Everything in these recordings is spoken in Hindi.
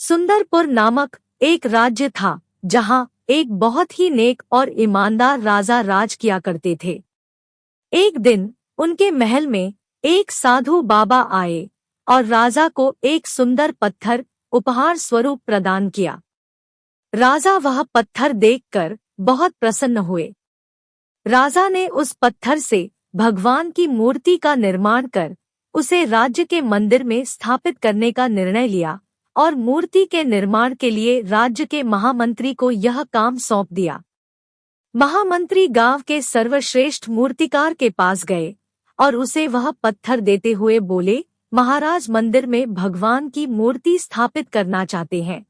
सुंदरपुर नामक एक राज्य था जहां एक बहुत ही नेक और ईमानदार राजा राज किया करते थे। एक दिन उनके महल में एक साधु बाबा आए और राजा को एक सुंदर पत्थर उपहार स्वरूप प्रदान किया। राजा वह पत्थर देखकर बहुत प्रसन्न हुए। राजा ने उस पत्थर से भगवान की मूर्ति का निर्माण कर उसे राज्य के मंदिर में स्थापित करने का निर्णय लिया और मूर्ति के निर्माण के लिए राज्य के महामंत्री को यह काम सौंप दिया। महामंत्री गांव के सर्वश्रेष्ठ मूर्तिकार के पास गए और उसे वह पत्थर देते हुए बोले, महाराज मंदिर में भगवान की मूर्ति स्थापित करना चाहते हैं।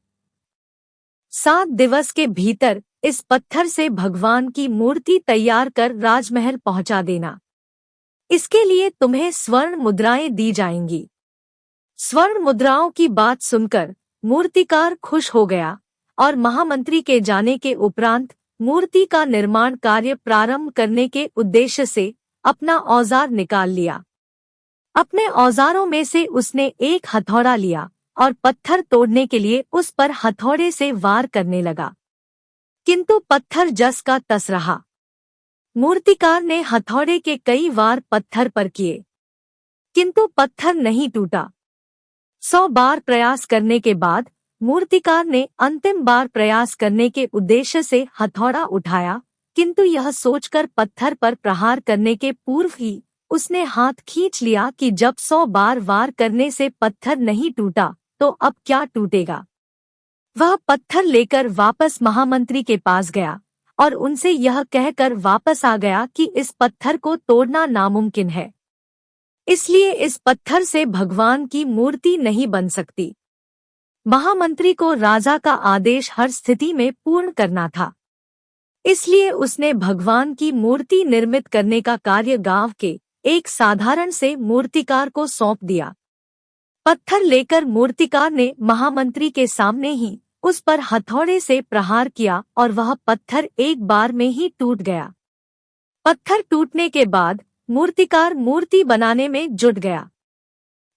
7 दिवस के भीतर इस पत्थर से भगवान की मूर्ति तैयार कर राजमहल पहुंचा देना। इसके लिए तुम्हें स्वर्ण मुद्राएं दी जाएंगी। स्वर्ण मुद्राओं की बात सुनकर मूर्तिकार खुश हो गया और महामंत्री के जाने के उपरांत मूर्ति का निर्माण कार्य प्रारंभ करने के उद्देश्य से अपना औजार निकाल लिया। अपने औजारों में से उसने एक हथौड़ा लिया और पत्थर तोड़ने के लिए उस पर हथौड़े से वार करने लगा, किंतु पत्थर जस का तस रहा। मूर्तिकार ने हथौड़े के कई वार पत्थर पर किए, किंतु पत्थर नहीं टूटा। 100 बार प्रयास करने के बाद मूर्तिकार ने अंतिम बार प्रयास करने के उद्देश्य से हथौड़ा उठाया, किंतु यह सोचकर पत्थर पर प्रहार करने के पूर्व ही उसने हाथ खींच लिया कि जब 100 बार वार करने से पत्थर नहीं टूटा तो अब क्या टूटेगा। वह पत्थर लेकर वापस महामंत्री के पास गया और उनसे यह कहकर वापस आ गया कि इस पत्थर को तोड़ना नामुमकिन है, इसलिए इस पत्थर से भगवान की मूर्ति नहीं बन सकती। महामंत्री को राजा का आदेश हर स्थिति में पूर्ण करना था, इसलिए उसने भगवान की मूर्ति निर्मित करने का कार्य गांव के एक साधारण से मूर्तिकार को सौंप दिया। पत्थर लेकर मूर्तिकार ने महामंत्री के सामने ही उस पर हथौड़े से प्रहार किया और वह पत्थर एक बार में ही टूट गया। पत्थर टूटने के बाद मूर्तिकार मूर्ति बनाने में जुट गया।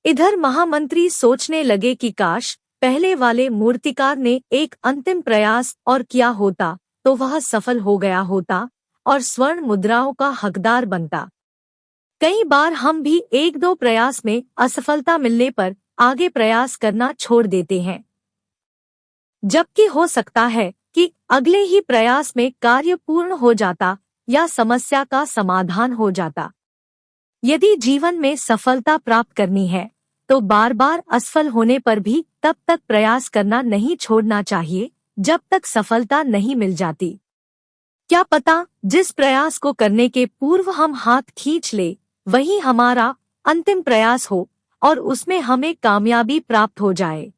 इधर महामंत्री सोचने लगे कि काश पहले वाले मूर्तिकार ने एक अंतिम प्रयास और किया होता तो वह सफल हो गया होता और स्वर्ण मुद्राओं का हकदार बनता। कई बार हम भी 1-2 प्रयास में असफलता मिलने पर आगे प्रयास करना छोड़ देते हैं, जबकि हो सकता है कि अगले ही प्रयास में कार्य पूर्ण हो जाता या समस्या का समाधान हो जाता। यदि जीवन में सफलता प्राप्त करनी है तो बार बार असफल होने पर भी तब तक प्रयास करना नहीं छोड़ना चाहिए जब तक सफलता नहीं मिल जाती। क्या पता जिस प्रयास को करने के पूर्व हम हाथ खींच ले वही हमारा अंतिम प्रयास हो और उसमें हमें कामयाबी प्राप्त हो जाए।